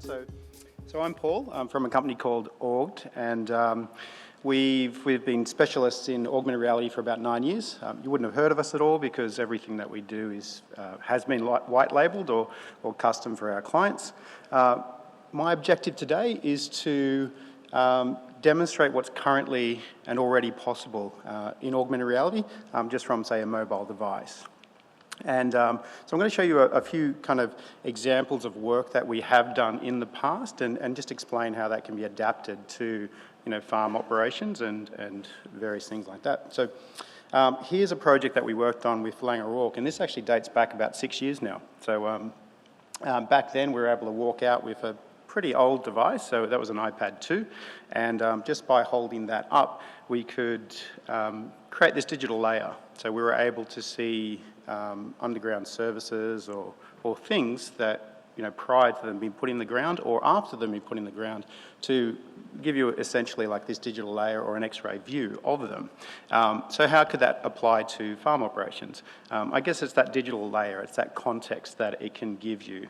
everyone. So I'm Paul. I'm from a company called AUGGD, and we've been specialists in augmented reality for about 9 years. You wouldn't have heard of us at all because everything that we do has been white labelled or custom for our clients. My objective today is to demonstrate what's currently and already possible in augmented reality just from, say, a mobile device. And so I'm going to show you a few kind of examples of work that we have done in the past and just explain how that can be adapted to, farm operations and various things like that. So here's a project that we worked on with Laing O'Rourke, and this actually dates back about 6 years now. So back then we were able to walk out with a pretty old device, so that was an iPad 2, and just by holding that up we could create this digital layer. So we were able to see underground services or things that prior to them being put in the ground or after them being put in the ground to give you essentially like this digital layer or an X-ray view of them. So how could that apply to farm operations? I guess it's that digital layer, it's that context that it can give you.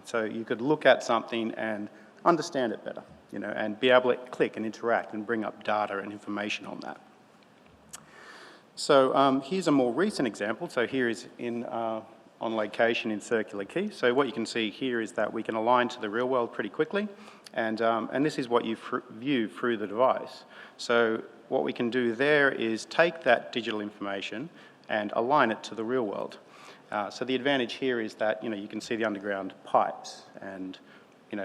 So you could look at something and understand it better, and be able to click and interact and bring up data and information on that. So here's a more recent example. So here is on location in Circular Quay. So what you can see here is that we can align to the real world pretty quickly, and this is what you view through the device. So what we can do there is take that digital information and align it to the real world. So the advantage here is that you can see the underground pipes and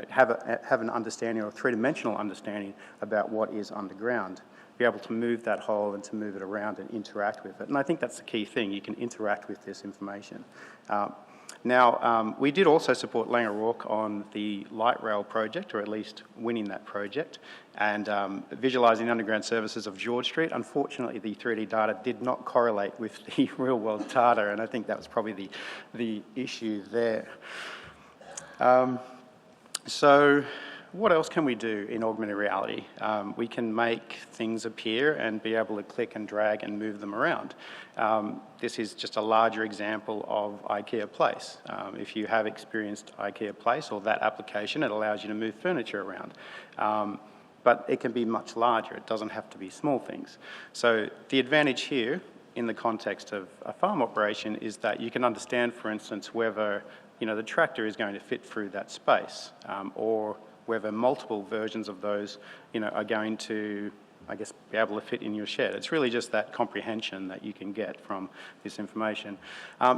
have an understanding or a three-dimensional understanding about what is underground. Be able to move that hole and to move it around and interact with it. And I think that's the key thing, you can interact with this information. Now, we did also support Laing O'Rourke on the light rail project, or at least winning that project, and visualising underground services of George Street. Unfortunately, the 3D data did not correlate with the real world data, and I think that was probably the issue there. So what else can we do in augmented reality? We can make things appear and be able to click and drag and move them around. This is just a larger example of IKEA Place. If you have experienced IKEA Place or that application, it allows you to move furniture around. But it can be much larger. It doesn't have to be small things. So the advantage here in the context of a farm operation is that you can understand, for instance, whether the tractor is going to fit through that space, or whether multiple versions of those, are going to, I guess, be able to fit in your shed. It's really just that comprehension that you can get from this information.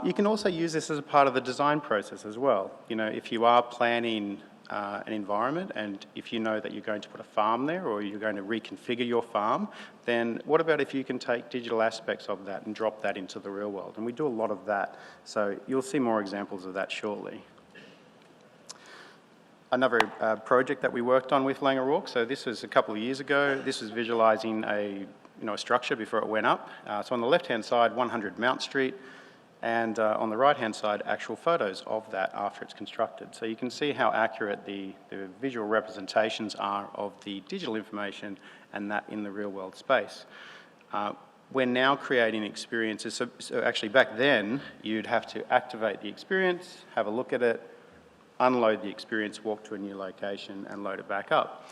You can also use this as a part of the design process as well. If you are planning an environment, and if you know that you're going to put a farm there or you're going to reconfigure your farm, then what about if you can take digital aspects of that and drop that into the real world? And we do a lot of that, so you'll see more examples of that shortly. Another project that we worked on with Laing O'Rourke, so this was a couple of years ago. This was visualising a structure before it went up. So on the left-hand side, 100 Mount Street, and on the right-hand side, actual photos of that after it's constructed. So you can see how accurate the visual representations are of the digital information and that in the real-world space. We're now creating experiences. So actually back then, you'd have to activate the experience, have a look at it, unload the experience, walk to a new location and load it back up.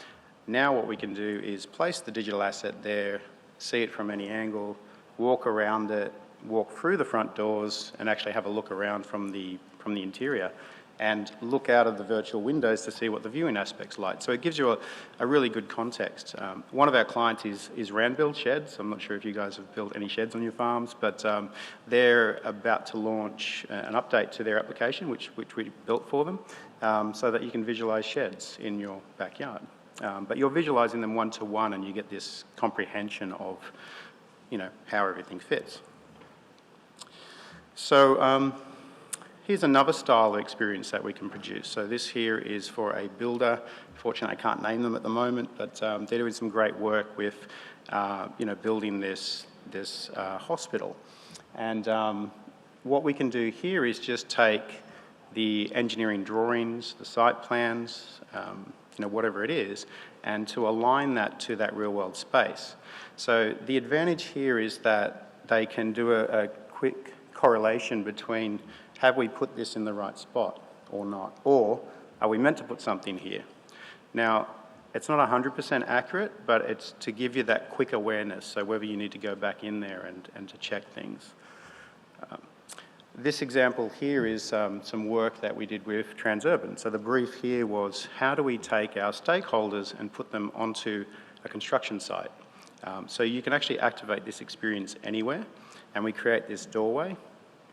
Now what we can do is place the digital asset there, see it from any angle, walk around it, walk through the front doors and actually have a look around from the interior and look out of the virtual windows to see what the viewing aspect's like. So it gives you a really good context. One of our clients is Randbuild Sheds. I'm not sure if you guys have built any sheds on your farms, but they're about to launch an update to their application, which we built for them, so that you can visualise sheds in your backyard. But you're visualising them one-to-one and you get this comprehension of how everything fits. So here's another style of experience that we can produce. So this here is for a builder. Fortunately, I can't name them at the moment, but they're doing some great work with, building this hospital. And what we can do here is just take the engineering drawings, the site plans, whatever it is, and to align that to that real-world space. So the advantage here is that they can do a quick correlation between have we put this in the right spot or not, or are we meant to put something here? Now, it's not 100% accurate, but it's to give you that quick awareness, so whether you need to go back in there and to check things. This example here is some work that we did with Transurban. So the brief here was, how do we take our stakeholders and put them onto a construction site? So you can actually activate this experience anywhere, and we create this doorway.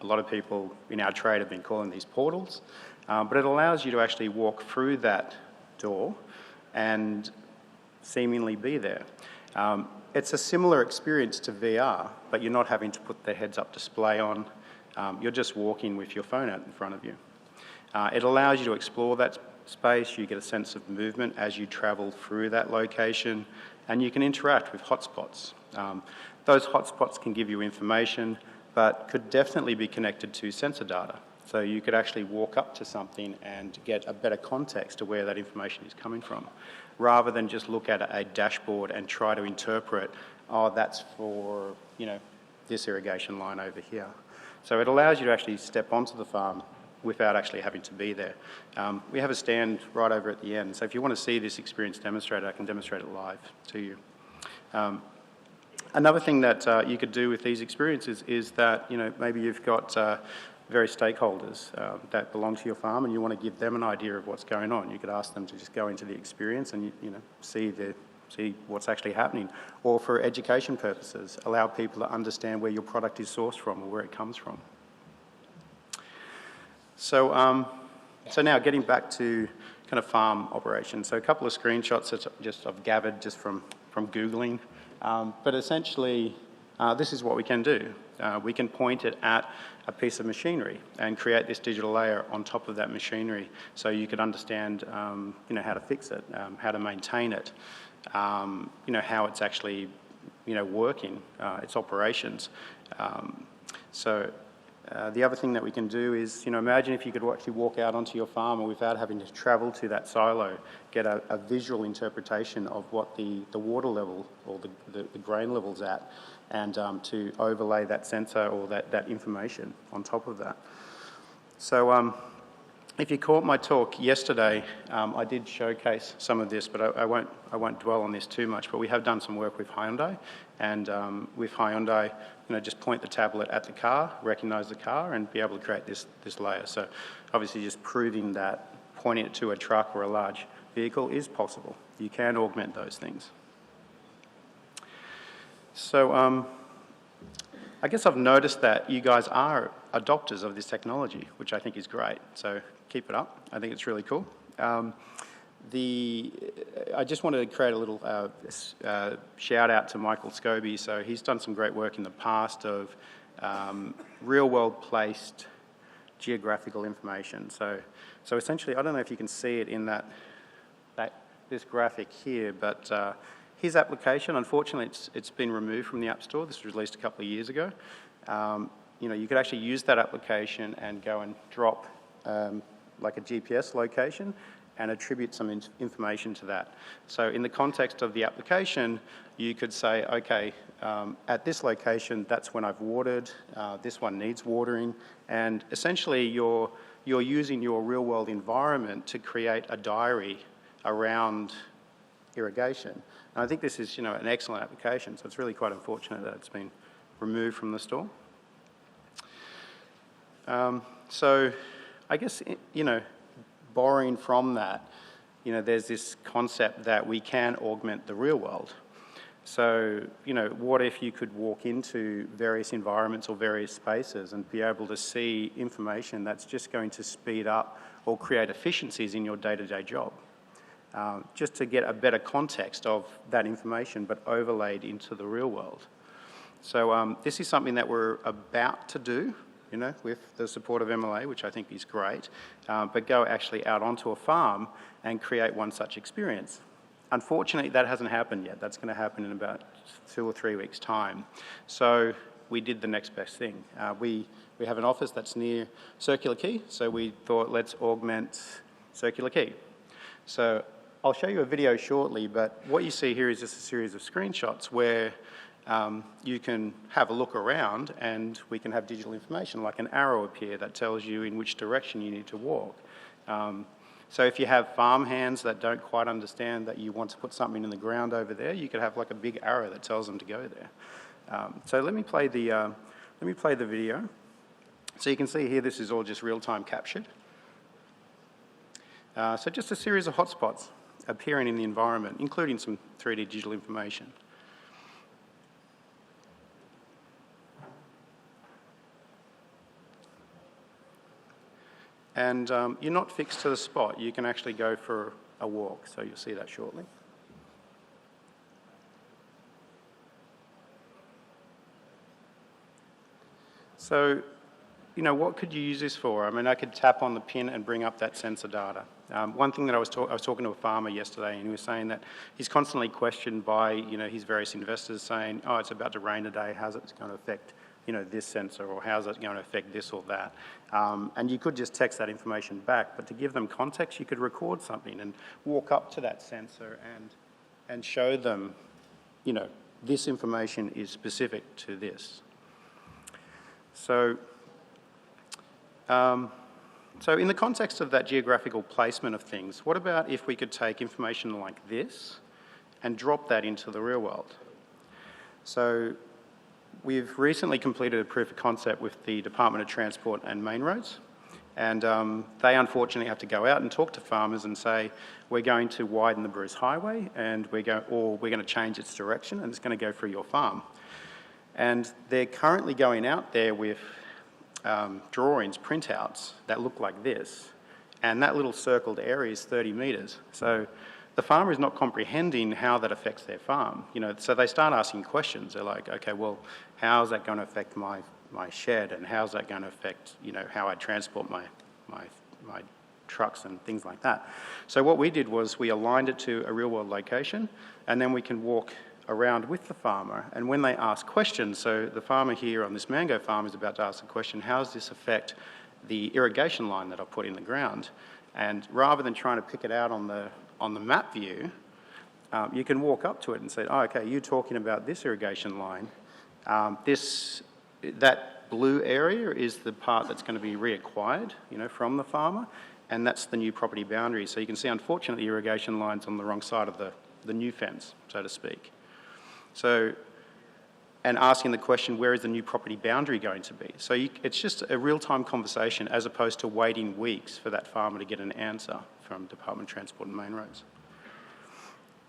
A lot of people in our trade have been calling these portals, but it allows you to actually walk through that door and seemingly be there. It's a similar experience to VR, but you're not having to put the heads-up display on. You're just walking with your phone out in front of you. It allows you to explore that space. You get a sense of movement as you travel through that location, and you can interact with hotspots. Those hotspots can give you information, but could definitely be connected to sensor data. So you could actually walk up to something and get a better context to where that information is coming from, rather than just look at a dashboard and try to interpret, oh, that's for, this irrigation line over here. So it allows you to actually step onto the farm without actually having to be there. We have a stand right over at the end, so if you want to see this experience demonstrated, I can demonstrate it live to you. Another thing that you could do with these experiences is that, maybe you've got various stakeholders that belong to your farm, and you want to give them an idea of what's going on. You could ask them to just go into the experience and see what's actually happening. Or for education purposes, allow people to understand where your product is sourced from or where it comes from. So, so now getting back to kind of farm operations. So a couple of screenshots that I've gathered just from Googling. But essentially, this is what we can do. We can point it at a piece of machinery and create this digital layer on top of that machinery, so you could understand, how to fix it, how to maintain it, how it's actually, working, its operations. The other thing that we can do is, imagine if you could actually walk out onto your farm without having to travel to that silo, get a visual interpretation of what the water level or the grain level's at, and to overlay that sensor or that information on top of that. So if you caught my talk yesterday, I did showcase some of this, but I won't dwell on this too much, but we have done some work with Hyundai, and with Hyundai, just point the tablet at the car, recognise the car, and be able to create this layer. So obviously just proving that pointing it to a truck or a large vehicle is possible. You can augment those things. So I guess I've noticed that you guys are adopters of this technology, which I think is great. So keep it up. I think it's really cool. I just wanted to create a little shout out to Michael Scobie. So he's done some great work in the past of real world placed geographical information. So essentially, I don't know if you can see it in this graphic here, but his application, unfortunately, it's been removed from the App Store. This was released a couple of years ago. You could actually use that application and go and drop like a GPS location and attribute some information to that. So in the context of the application, you could say, okay, at this location, that's when I've watered, this one needs watering, and essentially you're using your real-world environment to create a diary around irrigation. And I think this is, an excellent application, so it's really quite unfortunate that it's been removed from the store. So I guess, borrowing from that, there's this concept that we can augment the real world. So, what if you could walk into various environments or various spaces and be able to see information that's just going to speed up or create efficiencies in your day-to-day job? Just to get a better context of that information, but overlaid into the real world. So this is something that we're about to do, with the support of MLA, which I think is great, but go actually out onto a farm and create one such experience. Unfortunately, that hasn't happened yet. That's going to happen in about 2 or 3 weeks' time. So we did the next best thing. We have an office that's near Circular Quay, so we thought, let's augment Circular Quay. So I'll show you a video shortly, but what you see here is just a series of screenshots where you can have a look around and we can have digital information like an arrow appear that tells you in which direction you need to walk. So if you have farm hands that don't quite understand that you want to put something in the ground over there, you could have like a big arrow that tells them to go there. So let me play the video. So you can see here, this is all just real-time captured. So just a series of hotspots appearing in the environment, including some 3D digital information. And you're not fixed to the spot. You can actually go for a walk, so you'll see that shortly. So, you know, what could you use this for? I mean, I could tap on the pin and bring up that sensor data. One thing that I was talking to a farmer yesterday, and he was saying that he's constantly questioned by, you know, his various investors saying, oh, it's about to rain today, how's it going to affect, you know, this sensor, or how's it going to affect this or that? And you could just text that information back, but to give them context, you could record something and walk up to that sensor and show them, you know, this information is specific to this. So in the context of that geographical placement of things, what about if we could take information like this and drop that into the real world? So we've recently completed a proof of concept with the Department of Transport and Main Roads, and they unfortunately have to go out and talk to farmers and say, we're going to widen the Bruce Highway, and we're going to change its direction, and it's going to go through your farm. And they're currently going out there with drawings, printouts that look like this, and that little circled area is 30 metres. So the farmer is not comprehending how that affects their farm. You know, so they start asking questions. They're like, okay, well, how is that going to affect my shed, and how's that going to affect, you know, how I transport my trucks and things like that. So what we did was we aligned it to a real world location, and then we can walk around with the farmer, and when they ask questions, so the farmer here on this mango farm is about to ask the question, how does this affect the irrigation line that I put in the ground? And rather than trying to pick it out on the map view, you can walk up to it and say, oh, okay, you're talking about this irrigation line. That blue area is the part that's going to be reacquired, you know, from the farmer, and that's the new property boundary. So you can see, unfortunately, the irrigation line's on the wrong side of the new fence, so to speak. So, and asking the question, where is the new property boundary going to be? So it's just a real-time conversation as opposed to waiting weeks for that farmer to get an answer from Department of Transport and Main Roads.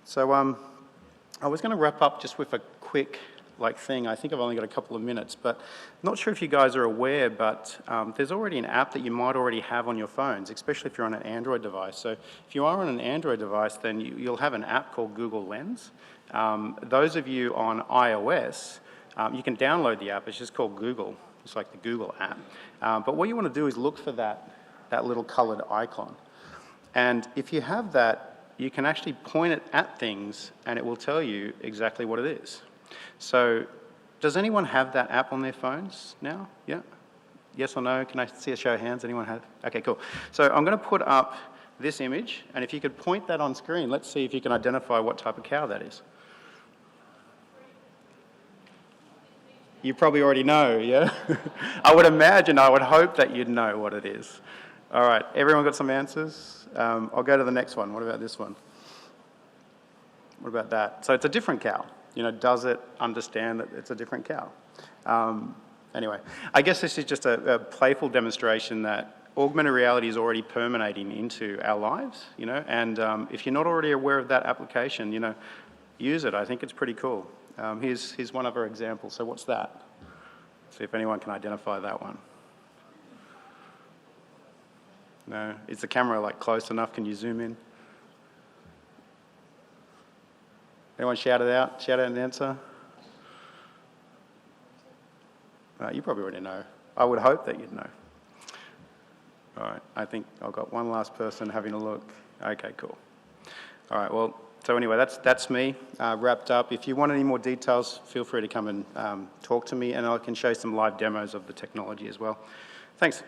So I was going to wrap up just with a quick thing. I think I've only got a couple of minutes, but I'm not sure if you guys are aware, but there's already an app that you might already have on your phones, especially if you're on an Android device. So if you are on an Android device, then you'll have an app called Google Lens. Those of you on iOS, you can download the app. It's just called Google. It's like the Google app. But what you want to do is look for that little coloured icon. And if you have that, you can actually point it at things and it will tell you exactly what it is. So does anyone have that app on their phones now? Yeah? Yes or no? Can I see a show of hands? Anyone have? Okay, cool. So I'm going to put up this image, and if you could point that on screen, let's see if you can identify what type of cow that is. You probably already know, yeah? I would hope that you'd know what it is. All right, everyone got some answers? I'll go to the next one. What about this one? What about that? So it's a different cow. You know, does it understand that it's a different cow? Anyway, I guess this is just a playful demonstration that augmented reality is already permeating into our lives, you know, and if you're not already aware of that application, you know, use it. I think it's pretty cool. Here's one other example. So what's that? See if anyone can identify that one. No? Is the camera like close enough? Can you zoom in? Anyone shout it out? Shout out an answer? You probably already know. I would hope that you'd know. All right, I think I've got one last person having a look. Okay, cool. All right, well, so anyway, that's me wrapped up. If you want any more details, feel free to come and talk to me, and I can show you some live demos of the technology as well. Thanks.